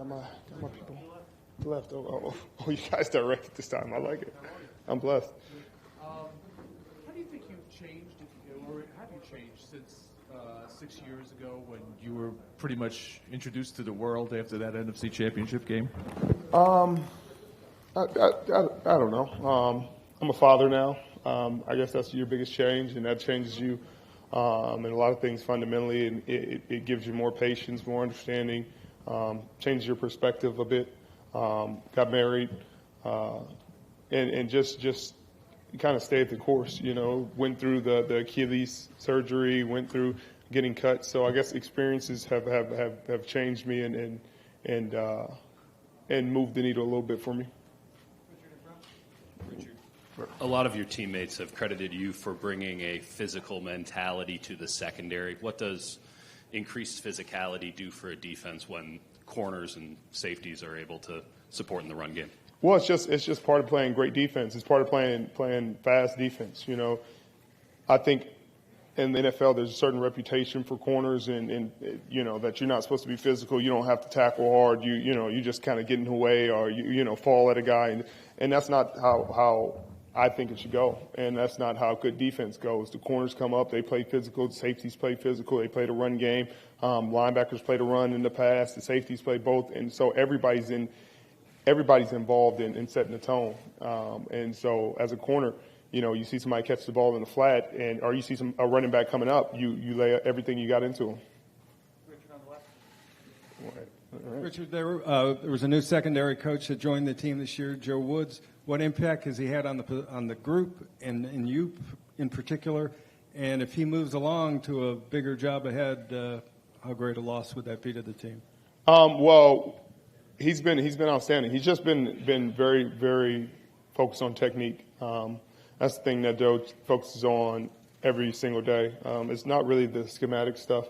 Got my people left. Oh, you guys directed this time. I like it. I'm blessed. How do you think you've changed, or have you changed since 6 years ago when you were pretty much introduced to the world after that NFC Championship game? I don't know. I'm a father now. I guess that's your biggest change, and that changes you in a lot of things fundamentally. And it gives you more patience, more understanding, changes your perspective a bit. Got married, and just kind of stayed the course. Went through the Achilles surgery, went through getting cut. So I guess experiences have changed me and moved the needle a little bit for me. A lot of your teammates have credited you for bringing a physical mentality to the secondary. What does increased physicality do for a defense when corners and safeties are able to support in the run game? Well, it's just part of playing great defense. It's part of playing fast defense. I think in the NFL there's a certain reputation for corners and that you're not supposed to be physical. You don't have to tackle hard. You just kind of get in the way or you fall at a guy, and that's not how I think it should go, and that's not how good defense goes. The corners come up, they play physical, the safeties play physical, they play the run game, linebackers play the run in the pass, the safeties play both, and so everybody's involved in setting the tone. And so as a corner, you see somebody catch the ball in the flat, or you see a running back coming up, you lay everything you got into him. Richard on the left. All right. Richard, there was a new secondary coach that joined the team this year, Joe Woods. What impact has he had on the group and you in particular? And if he moves along to a bigger job ahead, how great a loss would that be to the team? Well, he's been outstanding. He's just been very, very focused on technique. That's the thing that Joe focuses on every single day. It's not really the schematic stuff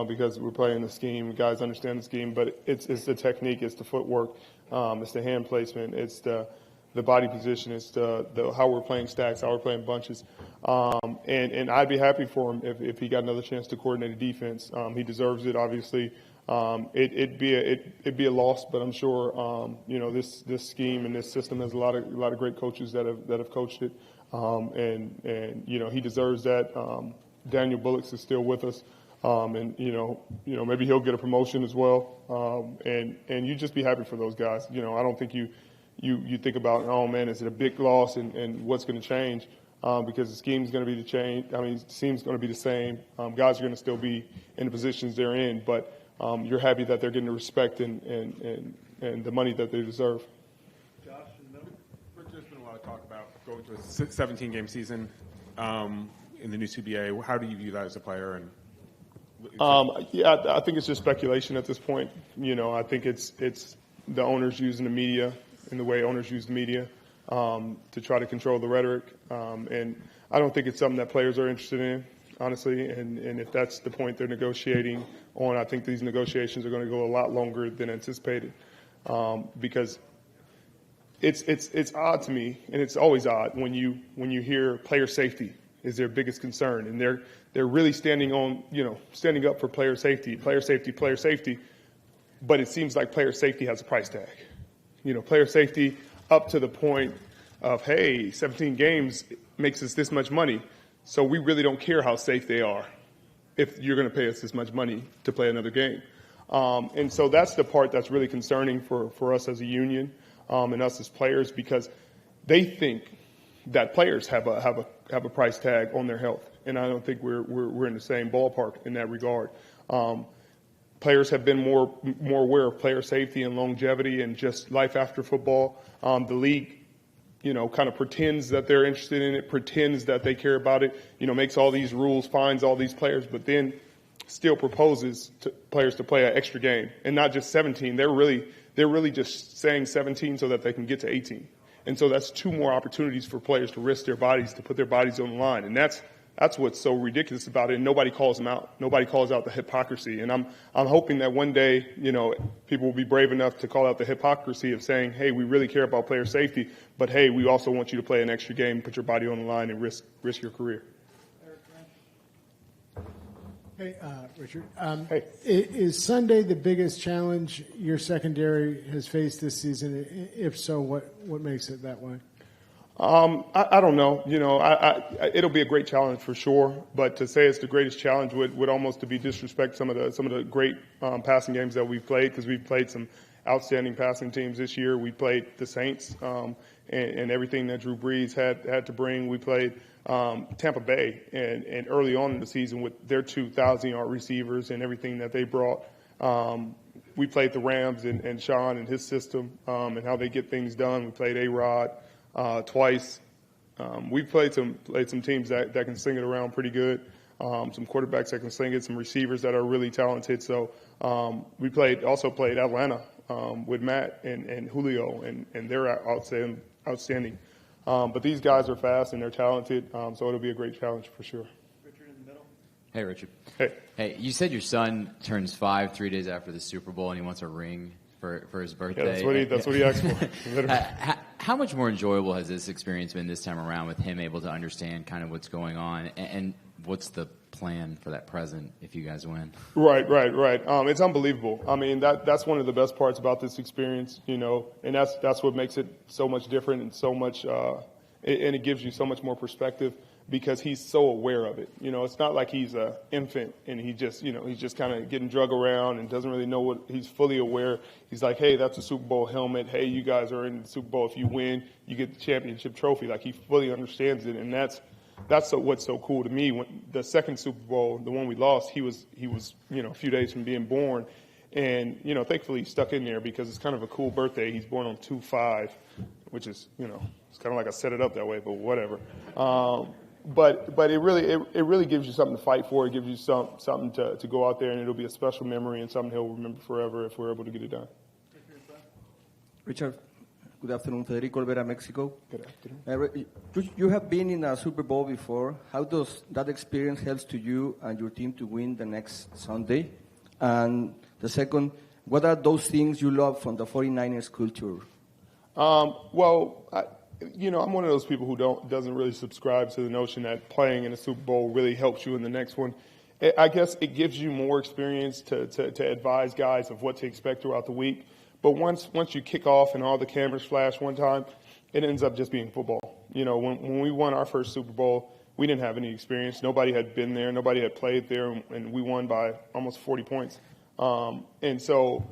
because we're playing the scheme. Guys understand the scheme, but it's the technique, it's the footwork, it's the hand placement, it's the body position, it's the how we're playing stacks, how we're playing bunches. And I'd be happy for him if he got another chance to coordinate a defense. He deserves it, obviously. It'd be a loss, but I'm sure this scheme and this system has a lot of great coaches that have coached it, and he deserves that. Daniel Bullocks is still with us, and maybe he'll get a promotion as well, and you just be happy for those guys. I don't think you think about, oh man, is it a big loss and what's going to change? Because the scheme's going to be the scheme's going to be the same. Guys are going to still be in the positions they're in, but you're happy that they're getting the respect and the money that they deserve. Josh in the middle. Rich, there's been a lot of talk about going to a 17-game season in the new CBA. How do you view that as a player? And I think it's just speculation at this point. I think it's the owners using the media and the way owners use the media to try to control the rhetoric. And I don't think it's something that players are interested in, honestly. And if that's the point they're negotiating on, I think these negotiations are going to go a lot longer than anticipated, because it's odd to me, and it's always odd when you hear player safety is their biggest concern, and they're really standing up for player safety, but it seems like player safety has a price tag. Player safety up to the point of, hey, 17 games makes us this much money, so we really don't care how safe they are if you're going to pay us this much money to play another game. And so that's the part that's really concerning for us as a union and us as players, because they think that players have a price tag on their health, and I don't think we're in the same ballpark in that regard. Players have been more aware of player safety and longevity and just life after football. The league, kind of pretends that they're interested in it, pretends that they care about it, makes all these rules, fines all these players, but then still proposes to players to play an extra game, and not just 17. They're really just saying 17 so that they can get to 18. And so that's two more opportunities for players to risk their bodies, to put their bodies on the line. And that's what's so ridiculous about it. And nobody calls them out. Nobody calls out the hypocrisy. And I'm hoping that one day, people will be brave enough to call out the hypocrisy of saying, hey, we really care about player safety, but hey, we also want you to play an extra game, put your body on the line, and risk your career. Hey, Richard. Hey. Is Sunday the biggest challenge your secondary has faced this season? If so, what makes it that way? I don't know. It'll be a great challenge for sure. But to say it's the greatest challenge would almost to be disrespect some of the great passing games that we've played, because we've played some outstanding passing teams this year. We played the Saints and everything that Drew Brees had to bring. We played Tampa Bay and early on in the season with their 2,000-yard receivers and everything that they brought. We played the Rams and Sean and his system and how they get things done. We played A-Rod twice. We've played some teams that can sling it around pretty good. Some quarterbacks that can sling it, some receivers that are really talented. So we also played Atlanta with Matt and Julio, and they're outstanding. But these guys are fast and they're talented, so it'll be a great challenge for sure. Richard in the middle. Hey, Richard. Hey, you said your son turns 5 3 days after the Super Bowl, and he wants a ring for his birthday. Yeah, that's what he asked for. How much more enjoyable has this experience been this time around with him able to understand kind of what's going on, and what's the plan for that present if you guys win? Right. It's unbelievable. I mean, that's one of the best parts about this experience, and that's what makes it so much different and so much, and it gives you so much more perspective because he's so aware of it. It's not like he's an infant and he's just kind of getting drug around and doesn't really know what he's fully aware. He's like, hey, that's a Super Bowl helmet. Hey, you guys are in the Super Bowl. If you win, you get the championship trophy. Like, he fully understands it, and that's what's so cool to me. When the second Super Bowl, the one we lost, he was a few days from being born, and thankfully he stuck in there because it's kind of a cool birthday. He's born on 2/5, which is it's kind of like I set it up that way, but whatever. But it really gives you something to fight for. It gives you something to go out there, and it'll be a special memory and something he'll remember forever if we're able to get it done. Richard. Good afternoon, Federico Olvera, Mexico. Good afternoon. You have been in a Super Bowl before. How does that experience help to you and your team to win the next Sunday? And the second, what are those things you love from the 49ers culture? Well, I'm one of those people who doesn't really subscribe to the notion that playing in a Super Bowl really helps you in the next one. I guess it gives you more experience to advise guys of what to expect throughout the week. But once you kick off and all the cameras flash one time, it ends up just being football. When we won our first Super Bowl, we didn't have any experience. Nobody had been there. Nobody had played there, and we won by almost 40 points. And so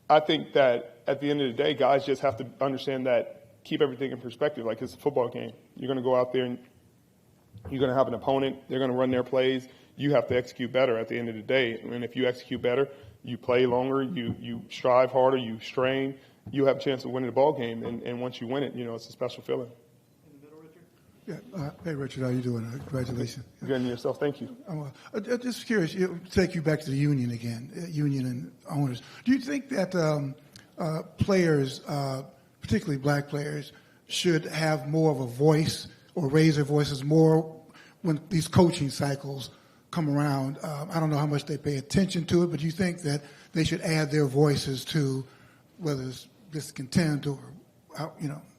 I think that at the end of the day, guys just have to understand that, keep everything in perspective. Like, it's a football game. You're going to go out there and you're going to have an opponent. They're going to run their plays. You have to execute better at the end of the day. And if you execute better, you play longer, you strive harder, you strain, you have a chance of winning the ball game. And once you win it, it's a special feeling. In the middle, Richard? Yeah. Hey, Richard, how you doing? Congratulations. Good on yourself. Thank you. Just curious, take you back to the union again, union and owners. Do you think that players, particularly black players, should have more of a voice or raise their voices more when these coaching cycles come around? I don't know how much they pay attention to it, but do you think that they should add their voices to whether it's discontent or,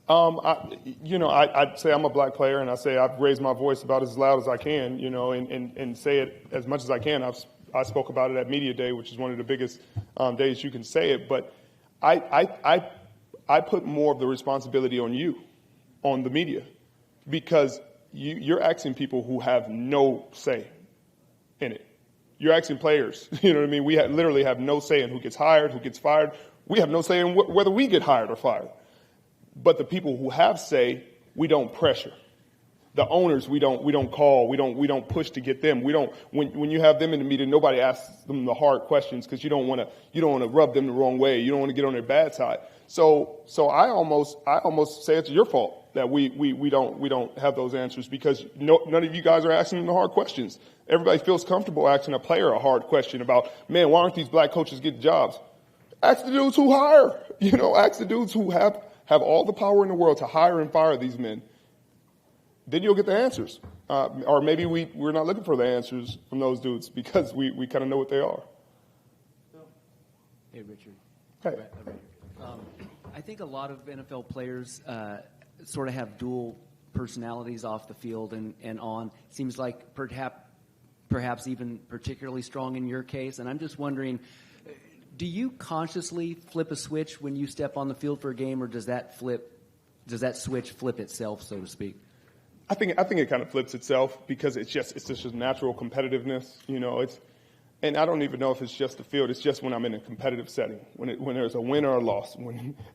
I'd say I'm a black player, and I say I've raised my voice about as loud as I can, and say it as much as I can. I spoke about it at Media Day, which is one of the biggest days you can say it. But I put more of the responsibility on you, on the media, because you're asking people who have no say in it. You're asking players, you know what I mean? We literally have no say in who gets hired, who gets fired. We have no say in whether we get hired or fired. But the people who have say, we don't pressure. The owners, we don't call, we don't push to get them. We don't when you have them in the meeting, nobody asks them the hard questions because you don't want to rub them the wrong way. You don't want to get on their bad side. So I almost say it's your fault that we don't have those answers, because none of you guys are asking them the hard questions. Everybody feels comfortable asking a player a hard question about, man, why aren't these black coaches getting jobs? Ask the dudes who hire. Ask the dudes who have all the power in the world to hire and fire these men. Then you'll get the answers. Or maybe we're not looking for the answers from those dudes because we kind of know what they are. Hey, Richard. Hey. I think a lot of NFL players sort of have dual personalities off the field and on. It seems like perhaps even particularly strong in your case. And I'm just wondering, do you consciously flip a switch when you step on the field for a game, or does that switch flip itself, so to speak? I think it kind of flips itself because it's just a natural competitiveness. And I don't even know if it's just the field. It's just when I'm in a competitive setting, when there's a win or a loss.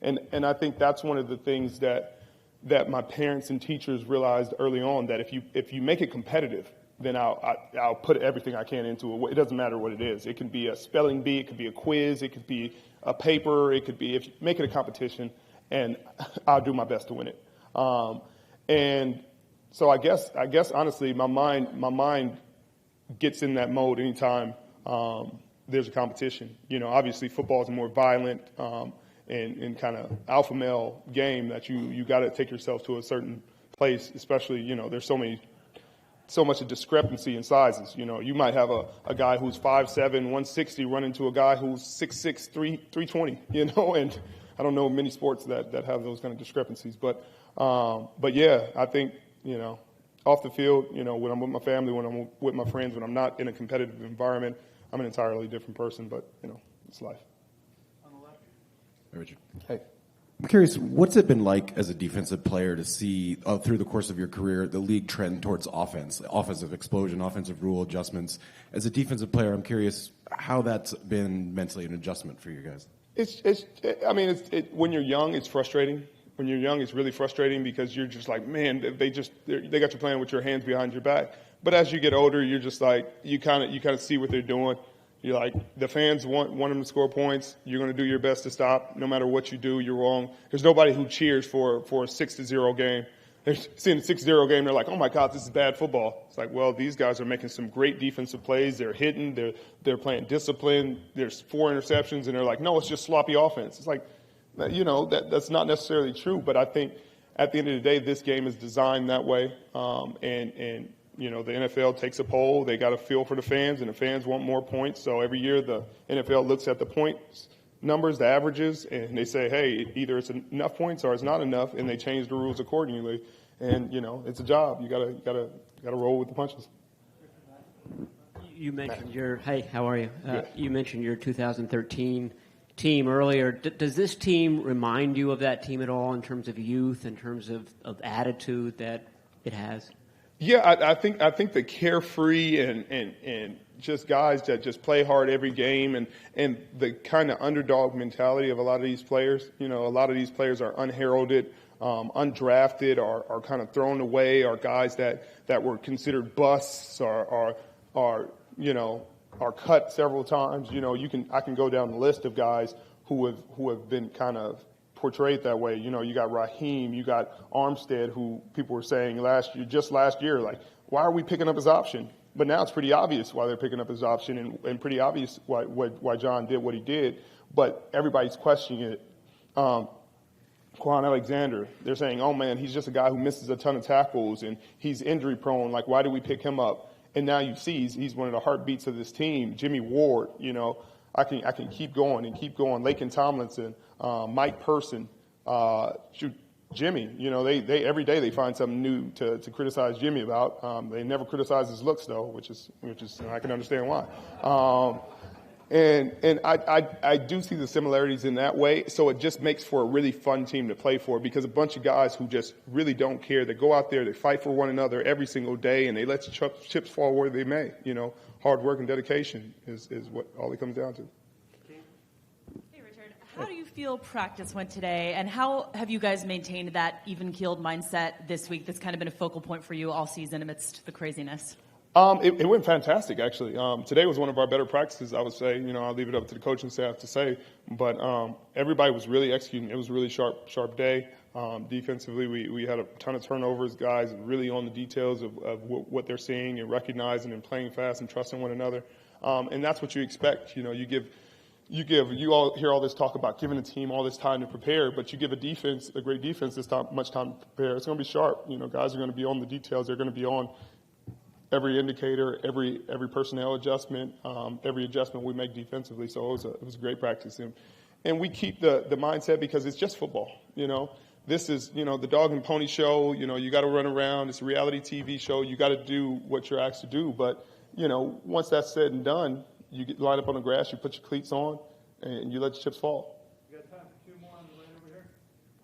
And I think that's one of the things that my parents and teachers realized early on, that if you make it competitive, then I'll put everything I can into it. It doesn't matter what it is. It can be a spelling bee, it could be a quiz, it could be a paper, it could be, if you make it a competition, and I'll do my best to win it. And so I guess honestly, my mind gets in that mode anytime there's a competition. Obviously football is a more violent and kind of alpha male game that you got to take yourself to a certain place, especially, there's so much of discrepancy in sizes. You might have a guy who's 5'7", 160 run into a guy who's 6'6", 320, and I don't know many sports that have those kind of discrepancies. But yeah, I think, off the field, when I'm with my family, when I'm with my friends, when I'm not in a competitive environment, I'm an entirely different person, but, it's life. On the left. Hey, Richard. Hey. I'm curious, what's it been like as a defensive player to see through the course of your career the league trend towards offensive explosion, offensive rule adjustments? As a defensive player, I'm curious how that's been mentally an adjustment for you guys. When you're young, it's frustrating. When you're young, it's really frustrating because you're just like, man, they got you playing with your hands behind your back. But as you get older, you're just like, you kind of see what they're doing. You're like, the fans want them to score points. You're going to do your best to stop. No matter what you do, you're wrong. There's nobody who cheers for a 6-0 game. They're seeing a 6-0 game. They're like, oh my God, this is bad football. It's like, well, these guys are making some great defensive plays. They're hitting. They're playing discipline. There's 4 interceptions, and they're like, no, it's just sloppy offense. It's like, that's not necessarily true. But I think at the end of the day, this game is designed that way. And the NFL takes a poll. They got a feel for the fans, and the fans want more points. So every year the NFL looks at the points numbers, the averages, and they say, hey, either it's enough points or it's not enough, and they change the rules accordingly. And, it's a job. You gotta roll with the punches. You mentioned how are you? You mentioned your 2013 team earlier. Does this team remind you of that team at all in terms of youth, in terms of attitude that it has? Yeah, I think the carefree and just guys that just play hard every game and the kind of underdog mentality of a lot of these players. A lot of these players are unheralded, undrafted, are kind of thrown away, are guys that were considered busts, are cut several times. I can go down the list of guys who have been kind of portrayed that way. You got Raheem, you got Armstead, who people were saying last year, like, why are we picking up his option? But now it's pretty obvious why they're picking up his option, and pretty obvious why John did what he did. But everybody's questioning it. Quan Alexander, they're saying, oh man, he's just a guy who misses a ton of tackles and he's injury prone. Like, why do we pick him up? And now you see he's one of the heartbeats of this team. Jimmy Ward, I can keep going and keep going. Laken Tomlinson, Mike Person, Jimmy. They every day they find something new to criticize Jimmy about. They never criticize his looks though, which is I can understand why. And I do see the similarities in that way. So it just makes for a really fun team to play for, because a bunch of guys who just really don't care. They go out there, they fight for one another every single day, and they let chips fall where they may. Hard work and dedication is what all it comes down to. Hey, Richard. How do you feel practice went today, and how have you guys maintained that even-keeled mindset this week that's kind of been a focal point for you all season amidst the craziness? It went fantastic, actually. Today was one of our better practices, I would say. I'll leave it up to the coaching staff to say. But everybody was really executing. It was a really sharp day. Defensively, we had a ton of turnovers, guys really on the details of what they're seeing and recognizing and playing fast and trusting one another. And that's what you expect. You all hear all this talk about giving a team all this time to prepare, but you give a great defense this much time to prepare. It's going to be sharp. Guys are going to be on the details. They're going to be on every indicator, every personnel adjustment, every adjustment we make defensively. So it was a great practice. And we keep the mindset because it's just football. This is, the dog and pony show. You got to run around. It's a reality TV show. You got to do what you're asked to do. But, once that's said and done, you line up on the grass, you put your cleats on, and you let your chips fall.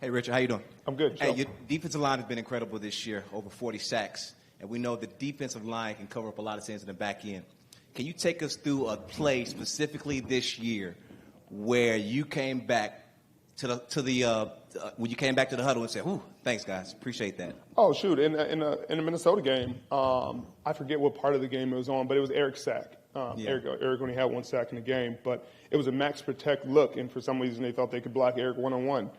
Hey, Richard, how you doing? I'm good. Hey, your defensive line has been incredible this year, over 40 sacks. And we know the defensive line can cover up a lot of sins in the back end. Can you take us through a play specifically this year where you came back when you came back to the huddle and said, "Ooh, thanks, guys, appreciate that"? Oh, shoot! In the Minnesota game, I forget what part of the game it was on, but it was Eric's sack. Eric only had one sack in the game, but it was a max protect look, and for some reason they thought they could block Eric one-on-one.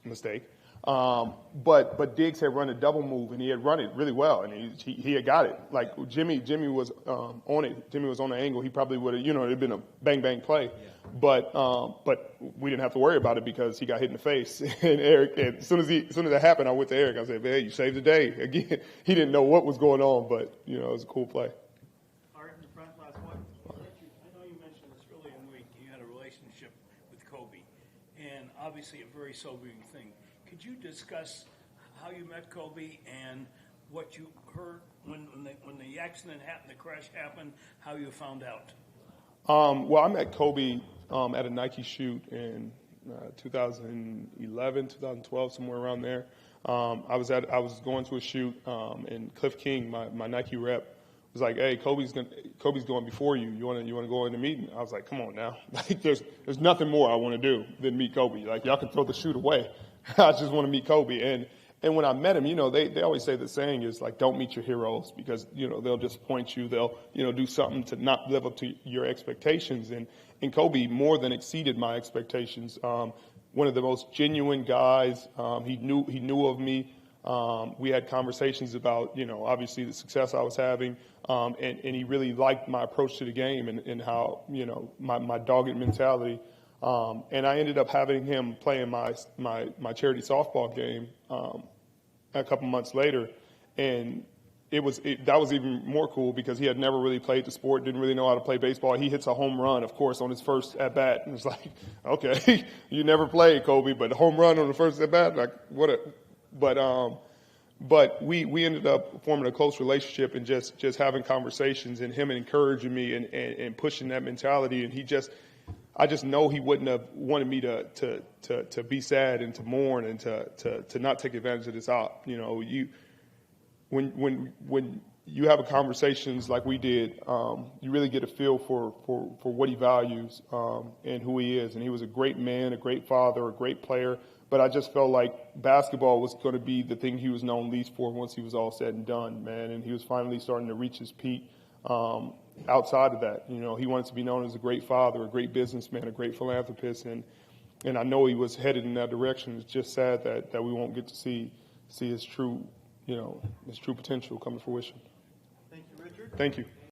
Mistake. But Diggs had run a double move, and he had run it really well, and he had got it. Like Jimmy was on it. Jimmy was on the angle. He probably would have, it'd been a bang play. Yeah. But we didn't have to worry about it because he got hit in the face. And Eric, as soon as that happened, I went to Eric. I said, "Man, you saved the day." Again, he didn't know what was going on, but it was a cool play. All right, in the front, last one. I know you mentioned this earlier in the week. You had a relationship with Kobe, and obviously a very sobering thing. Could you discuss how you met Kobe and what you heard when the accident happened, the crash happened, how you found out? Well, I met Kobe at a Nike shoot in 2011, 2012, somewhere around there. I was going to a shoot, and Cliff King, my Nike rep, was like, "Hey, Kobe's going before you. You want to go in the meeting?" I was like, "Come on now, like there's nothing more I want to do than meet Kobe. Like y'all can throw the shoot away. I just want to meet Kobe." And when I met him, they always say the saying is like, don't meet your heroes because, they'll disappoint you. They'll, do something to not live up to your expectations. And Kobe more than exceeded my expectations. One of the most genuine guys. He knew of me. We had conversations about, obviously the success I was having. And he really liked my approach to the game and how, my dogged mentality. And I ended up having him play in my charity softball game a couple months later, and that was even more cool because he had never really played the sport, didn't really know how to play baseball. He hits a home run, of course, on his first at bat, and it's like, okay, you never played, Kobe, but a home run on the first at bat, like what? But we ended up forming a close relationship and just having conversations, and him encouraging me and pushing that mentality, and I just know he wouldn't have wanted me to be sad and to mourn and to not take advantage of this op. When you have conversations like we did, you really get a feel for what he values and who he is. And he was a great man, a great father, a great player. But I just felt like basketball was going to be the thing he was known least for once he was all said and done, man. And he was finally starting to reach his peak. Outside of that, he wanted to be known as a great father, a great businessman, a great philanthropist, and I know he was headed in that direction. It's just sad that we won't get to see his true, his true potential come to fruition. Thank you, Richard. Thank you.